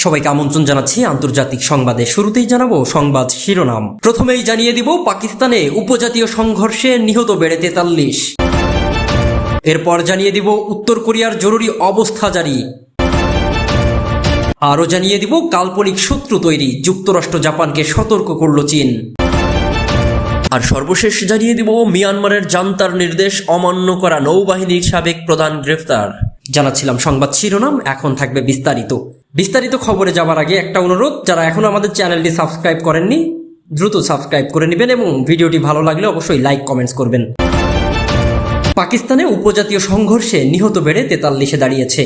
সবাইকে আমন্ত্রণ জানাচ্ছি আন্তর্জাতিক সংবাদে। শুরুতেই জানাবো সংবাদ শিরোনাম। প্রথমেই জানিয়ে দিব পাকিস্তানে উপজাতীয় সংঘর্ষে নিহত বেড়ে 43। এরপর জানিয়ে দিব উত্তর কোরিয়ার জরুরি অবস্থা জারি। আরও জানিয়ে দিব কাল্পনিক শত্রু তৈরি, যুক্তরাষ্ট্র জাপানকে সতর্ক করল চীন। আর সর্বশেষ জানিয়ে দিব মিয়ানমারের জান্তার নির্দেশ অমান্য করা নৌবাহিনীর সাবেক প্রধান গ্রেফতার। জানাচ্ছিলাম সংবাদ শিরোনাম, এখন থাকবে বিস্তারিত খবরে যাওয়ার আগে একটা অনুরোধ, যারা এখনো আমাদের চ্যানেলটি সাবস্ক্রাইব করেননি দ্রুত সাবস্ক্রাইব করে নেবেন এবং ভিডিওটি ভালো লাগলে অবশ্যই লাইক কমেন্টস করবেন। পাকিস্তানে উপজাতীয় সংঘর্ষে নিহত বেড়ে 43-এ দাঁড়িয়েছে।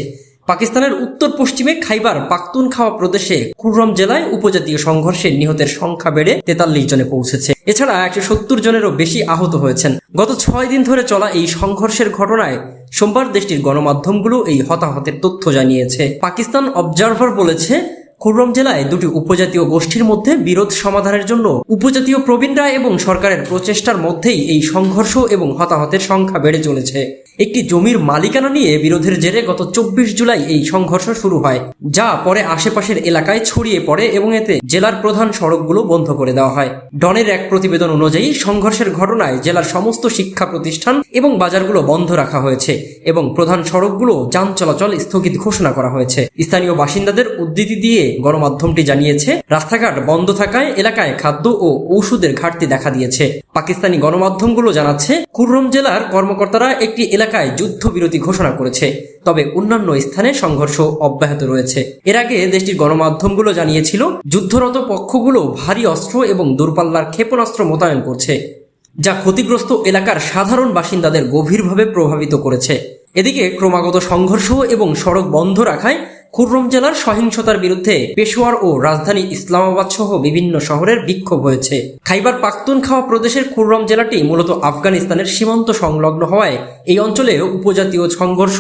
পাকিস্তানের উত্তর পশ্চিমে খাইবার পাখতুনখাওয়া প্রদেশে কুররাম জেলায় উপজাতীয় সংঘর্ষে নিহতের সংখ্যা বেড়ে 43 জনে পৌঁছেছে। এছাড়া 170 জনেরও বেশি আহত হয়েছেন। গত 6 দিন ধরে চলা এই সংঘর্ষের ঘটনায় সোমবার দেশটির গণমাধ্যমগুলো এই হতাহতের তথ্য জানিয়েছে। পাকিস্তান অবজারভার বলেছে, কুররাম জেলায় দুটি উপজাতীয় গোষ্ঠীর মধ্যে বিরোধ সমাধানের জন্য উপজাতীয় প্রবীণরা এবং সরকারের প্রচেষ্টার মধ্যেই এই সংঘর্ষ এবং হতাহতের সংখ্যা বেড়ে চলেছে। একটি জমির মালিকানা নিয়ে বিরোধের জেরে গত 24 জুলাই এই সংঘর্ষ শুরু হয়, যা পরে আশেপাশের এলাকায় ছড়িয়ে পড়ে এবং এতে জেলার প্রধান সড়কগুলো বন্ধ করে দেওয়া হয়। ডনের এক প্রতিবেদন অনুযায়ী সংঘর্ষের ঘটনায় জেলার সমস্ত শিক্ষা প্রতিষ্ঠান এবং বাজারগুলো বন্ধ রাখা হয়েছে এবং প্রধান সড়কগুলো যান চলাচল স্থগিত ঘোষণা করা হয়েছে। স্থানীয় বাসিন্দাদের উদ্ধৃতি দিয়ে গণমাধ্যমটি জানিয়েছে, রাস্তাঘাট বন্ধ থাকায় এলাকায় খাদ্য ও ঔষধের ঘাটতি দেখা দিয়েছে। পাকিস্তানি গণমাধ্যমগুলো জানাচ্ছে, কুররাম জেলার কর্মকর্তারা একটি এলাকায় যুদ্ধবিরতি ঘোষণা করেছে, তবে অন্যান্য স্থানে সংঘর্ষ অব্যাহত রয়েছে। এর আগে দেশটির গণমাধ্যমগুলো জানিয়েছিল, যুদ্ধরত পক্ষগুলো ভারী অস্ত্র এবং দূরপাল্লার ক্ষেপণাস্ত্র মোতায়েন করছে, যা ক্ষতিগ্রস্ত এলাকার সাধারণ বাসিন্দাদের গভীরভাবে প্রভাবিত করেছে। এদিকে ক্রমাগত সংঘর্ষ এবং সড়ক বন্ধ রাখায় কুররাম জেলার সহিংসতার বিরুদ্ধে পেশোয়ার ও রাজধানী ইসলামাবাদ সহ বিভিন্ন শহরের বিক্ষোভ হয়েছে। খাইবার পাখতুনখাওয়া প্রদেশের কুররাম জেলাটি মূলত আফগানিস্তানের সীমান্ত সংলগ্ন হওয়ায় এই অঞ্চলে উপজাতীয় সংঘর্ষ,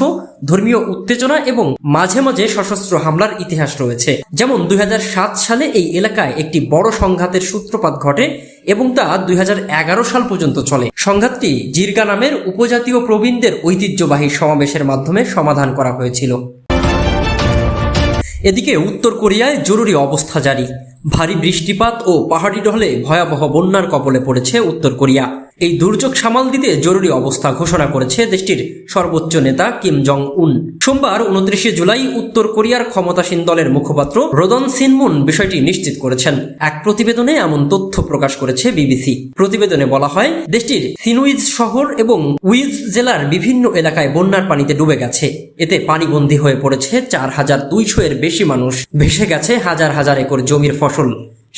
ধর্মীয় উত্তেজনা এবং মাঝে মাঝে সশস্ত্র হামলার ইতিহাস রয়েছে। যেমন 2007 সালে এই এলাকায় একটি বড় সংঘাতের সূত্রপাত ঘটে এবং তা 2011 সাল পর্যন্ত চলে। সংঘাতটি জিরগা নামের উপজাতীয় প্রবীণদের ঐতিহ্যবাহী সমাবেশের মাধ্যমে সমাধান করা হয়েছিল। এদিকে উত্তর কোরিয়ায় জরুরি অবস্থা জারি। ভারী বৃষ্টিপাত ও পাহাড়ি ঢলে ভয়াবহ বন্যার কবলে পড়েছে উত্তর কোরিয়া। এই দুর্যোগ সামাল দিতে জরুরি অবস্থা ঘোষণা করেছে দেশটির সর্বোচ্চ নেতা কিম জং উন। সোমবার 29 জুলাই উত্তর কোরিয়ার ক্ষমতাসীন দলের মুখপাত্র রোদন সিনমুন বিষয়টি নিশ্চিত করেছেন। এক প্রতিবেদনে এমন তথ্য প্রকাশ করেছে বিবিসি। প্রতিবেদনে বলা হয়, দেশটির সিনুইজ শহর এবং উইজ জেলার বিভিন্ন এলাকায় বন্যার পানিতে ডুবে গেছে। এতে পানিবন্দী হয়ে পড়েছে 4200 এর বেশি মানুষ। ভেসে গেছে হাজার হাজার একর জমির ফসল।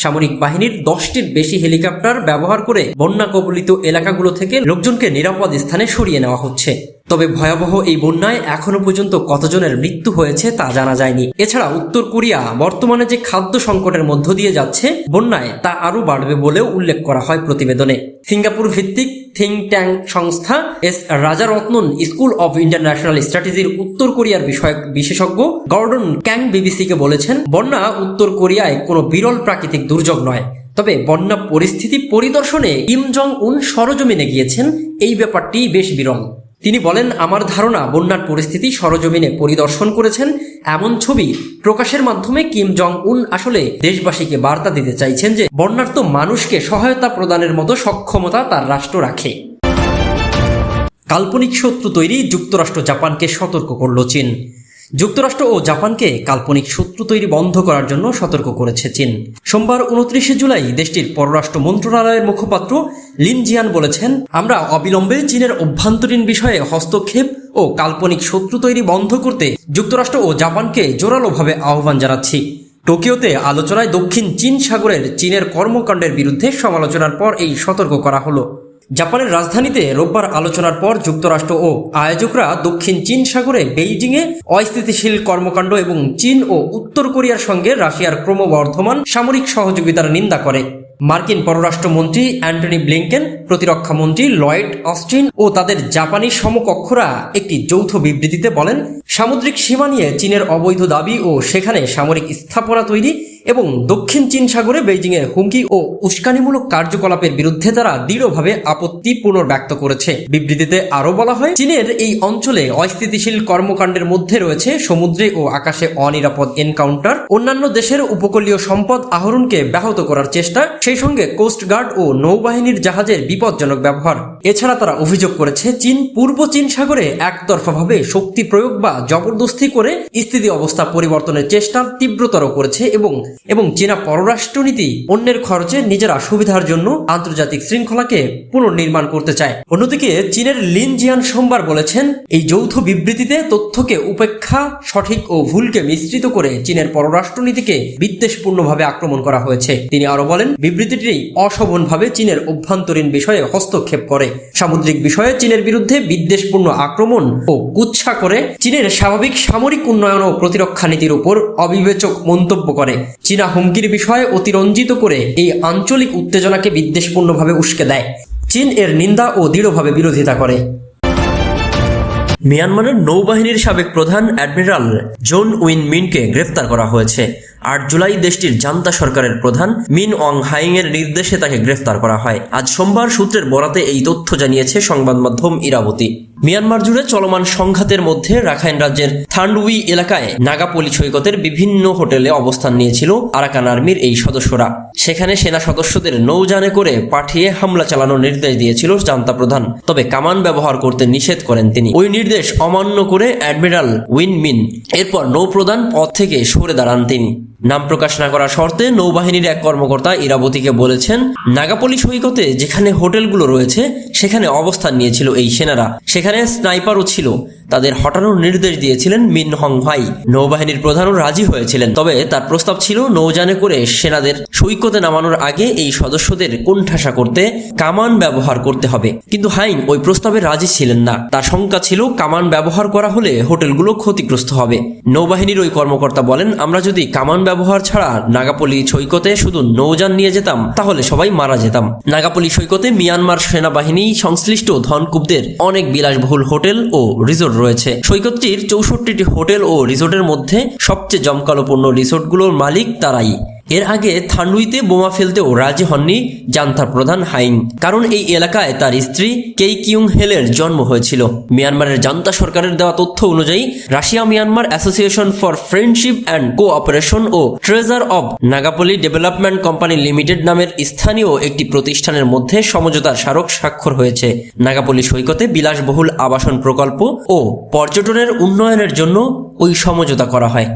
সামরিক বাহিনীর 10টির বেশি হেলিকপ্টার ব্যবহার করে বন্যা কবলিত এলাকাগুলো থেকে লোকজনকে নিরাপদ স্থানে সরিয়ে নেওয়া হচ্ছে। তবে ভয়াবহ এই বন্যায় এখনো পর্যন্ত কতজনের মৃত্যু হয়েছে তা জানা যায়নি। এছাড়া উত্তর কোরিয়া বর্তমানে যে খাদ্য সংকটের মধ্য দিয়ে যাচ্ছে বন্যায়, তা আরও বাড়বে বলেও উল্লেখ করা হয় প্রতিবেদনে। সিঙ্গাপুর ভিত্তিক থিঙ্ক ট্যাঙ্ক সংস্থা এস রাজারত্নন স্কুল অব ইন্টারন্যাশনাল স্ট্র্যাটেজির উত্তর কোরিয়ার বিষয়ক বিশেষজ্ঞ গর্ডন ক্যাং বিবিসিকে বলেছেন, বন্যা উত্তর কোরিয়ায় কোনো বিরল প্রাকৃতিক দুর্যোগ নয়, তবে বন্যা পরিস্থিতি পরিদর্শনে কিম জং উন সরজমিনে গিয়েছেন, এই ব্যাপারটি বেশ বিরল। তিনি বলেন, আমার ধারণা বন্যার পরিস্থিতি সরজমিনে পরিদর্শন করেছেন এমন ছবি প্রকাশের মাধ্যমে কিম জং উন আসলে দেশবাসীকে বার্তা দিতে চাইছেন যে বন্যার্ত মানুষকে সহায়তা প্রদানের মতো সক্ষমতা তার রাষ্ট্র রাখে। কাল্পনিক শত্রু তৈরি, যুক্তরাষ্ট্র জাপানকে সতর্ক করল চীন। যুক্তরাষ্ট্র ও জাপানকে কাল্পনিক শত্রু তৈরি বন্ধ করার জন্য সতর্ক করেছে চীন। সোমবার 29 জুলাই দেশটির পররাষ্ট্র মন্ত্রণালয়ের মুখপাত্র লিন জিয়ান বলেছেন, আমরা অবিলম্বে চীনের অভ্যন্তরীণ বিষয়ে হস্তক্ষেপ ও কাল্পনিক শত্রু তৈরি বন্ধ করতে যুক্তরাষ্ট্র ও জাপানকে জোরালোভাবে আহ্বান জানাচ্ছি। টোকিওতে আলোচনায় দক্ষিণ চীন সাগরের চীনের কর্মকাণ্ডের বিরুদ্ধে সমালোচনার পর এই সতর্ক করা হলো। জাপানের রাজধানীতে রোববার আলোচনার পর যুক্তরাষ্ট্র ও আয়োজকরা দক্ষিণ চীন সাগরে বেইজিংয়ে অস্থিতিশীল কর্মকাণ্ড এবং চীন ও উত্তর কোরিয়ার সঙ্গে রাশিয়ার ক্রমবর্ধমান সামরিক সহযোগিতার নিন্দা করে। মার্কিন পররাষ্ট্রমন্ত্রী অ্যান্টনি ব্লিংকেন, প্রতিরক্ষা মন্ত্রী লয়েড অস্টিন ও তাদের জাপানি সমকক্ষরা একটি যৌথ বিবৃতিতে বলেন, সামুদ্রিক সীমা নিয়ে চীনের অবৈধ দাবি ও সেখানে সামরিক স্থাপনা তৈরি এবং দক্ষিণ চীন সাগরে বেইজিংয়ের হুমকি ও উস্কানিমূলক কার্যকলাপের বিরুদ্ধে তারা দৃঢ়ভাবে আপত্তি পুনর্ব্যক্ত করেছে। বিবৃতিতে আরও বলা হয়, চীনের এই অঞ্চলে অস্থিতিশীল কর্মকাণ্ডের মধ্যে রয়েছে সমুদ্রে ও আকাশে অনিরাপদ এনকাউন্টার, অন্যান্য দেশের উপকূলীয় সম্পদ আহরণকে ব্যাহত করার চেষ্টা, সেই সঙ্গে কোস্টগার্ড ও নৌবাহিনীর জাহাজের বিপজ্জনক ব্যবহার। এছাড়া তারা অভিযোগ করেছে, চীন পূর্ব চীন সাগরে একতরফাভাবে শক্তি প্রয়োগ বা জবরদস্তি করে স্থিতি অবস্থা পরিবর্তনের চেষ্টা তীব্রতর করেছে এবং চীনা পররাষ্ট্রনীতি অন্যের খরচে নিজেরা সুবিধার জন্য আন্তর্জাতিক শৃঙ্খলাকে পুনর্নির্মাণ করতে চায়। অন্যদিকে চীনের লিন জিয়ান সোমবার বলেছেন, এই যৌথ বিবৃতিতে তথ্যকে উপেক্ষা, সঠিক ও ভুলকে মিশ্রিত করে চীনের পররাষ্ট্রনীতিকে বিদ্বেষপূর্ণভাবে আক্রমণ করা হয়েছে। তিনি আরো বলেন, বিবৃতিটি অশোভনভাবে চীনের অভ্যন্তরীণ বিষয়ে হস্তক্ষেপ করে, সামুদ্রিক বিষয়ে চীনের বিরুদ্ধে বিদ্বেষপূর্ণ আক্রমণ ও কুৎসা করে, চীনের স্বাভাবিক সামরিক উন্নয়ন ও প্রতিরক্ষা নীতির উপর অবিবেচক মন্তব্য করে, চীনা হুমকির বিষয়ে অতিরঞ্জিত করে এই আঞ্চলিক উত্তেজনাকে বিদ্বেষপূর্ণভাবে উস্কে দেয়। চীন এর নিন্দা ও দৃঢ়ভাবে বিরোধিতা করে। মিয়ানমারের নৌবাহিনীর সাবেক প্রধান অ্যাডমিরাল জন উইন মিনকে গ্রেফতার করা হয়েছে। 8 জুলাই দেশটির জান্তা সরকারের প্রধান মিন অং হাইং এর নির্দেশে তাকে গ্রেফতার করা হয়। আজ সোমবার সূত্রের বরাতে এই তথ্য জানিয়েছে সংবাদ মাধ্যম ইরাবতী। মিয়ানমার জুড়ে চলমান সংঘাতের মধ্যে রাখাইন রাজ্যের থান্ডউই এলাকায় নাগাপলি সৈকতের বিভিন্ন হোটেলে অবস্থান নিয়েছিল আরাকান আর্মির এই সদস্যরা। সেখানে সেনা সদস্যদের নৌযানে করে পাঠিয়ে হামলা চালানোর নির্দেশ দিয়েছিল জান্তা প্রধান, তবে কামান ব্যবহার করতে নিষেধ করেন তিনি। ওই নির্দেশ অমান্য করে অ্যাডমিরাল উইন মিন এরপর নৌপ্রধান পদ থেকে সরে দাঁড়ান তিনি। নাম প্রকাশ না করা শর্তে নৌবাহিনীর এক কর্মকর্তা ইরাবতীকে বলেছেন, নাগাপলি সৈকতে যেখানে হোটেলগুলো রয়েছে সেখানে অবস্থান নিয়েছিল এই সেনারা, সেখানে স্নাইপারও ছিল। তাদের হটানোর নির্দেশ দিয়েছিলেন মিন হং হাই। নৌবাহিনীর প্রধানও রাজি হয়েছিলেন, তবে তার প্রস্তাব ছিল নৌযানে করে সেনাদের সৈকতে নামানোর আগে এই সদস্যদের কোণঠাসা করতে কামান ব্যবহার করতে হবে। কিন্তু হাইং ওই প্রস্তাবে রাজি ছিলেন না। তার শঙ্কা ছিল কামান ব্যবহার করা হলে হোটেলগুলো ক্ষতিগ্রস্ত হবে। নৌবাহিনীর ওই কর্মকর্তা বলেন, আমরা যদি কামান ব্যবহার ছাড়া নাগাপলি সৈকতে শুধু নৌযান নিয়ে যেতাম তাহলে সবাই মারা যেতাম। নাগাপলি সৈকতে মিয়ানমার সেনাবাহিনী সংশ্লিষ্ট ধনকুবদের অনেক বিলাসবহুল হোটেল ও রিসোর্ট রয়েছে। সৈকতটির 64টি হোটেল ও রিসোর্টের মধ্যে সবচেয়ে জমকালোপূর্ণ রিসোর্টগুলোর মালিক তারাই। এর আগে থান্ডুইতে বোমা ফেলতেও রাজি হননি জান্তার প্রধান হাইং, কারণ এই এলাকায় তার স্ত্রী কেই কিউং হেলের জন্ম হয়েছিল। মিয়ানমারের জান্তা সরকারের দেওয়া তথ্য অনুযায়ী Russia Myanmar association for friendship and cooperation ও ট্রেজার অব নাগাপলি ডেভেলপমেন্ট কোম্পানি লিমিটেড নামের স্থানীয় একটি প্রতিষ্ঠানের মধ্যে সমঝোতার স্মারক স্বাক্ষর হয়েছে। নাগাপলি সৈকতে বিলাসবহুল আবাসন প্রকল্প ও পর্যটনের উন্নয়নের জন্য ওই সমঝোতা করা হয়।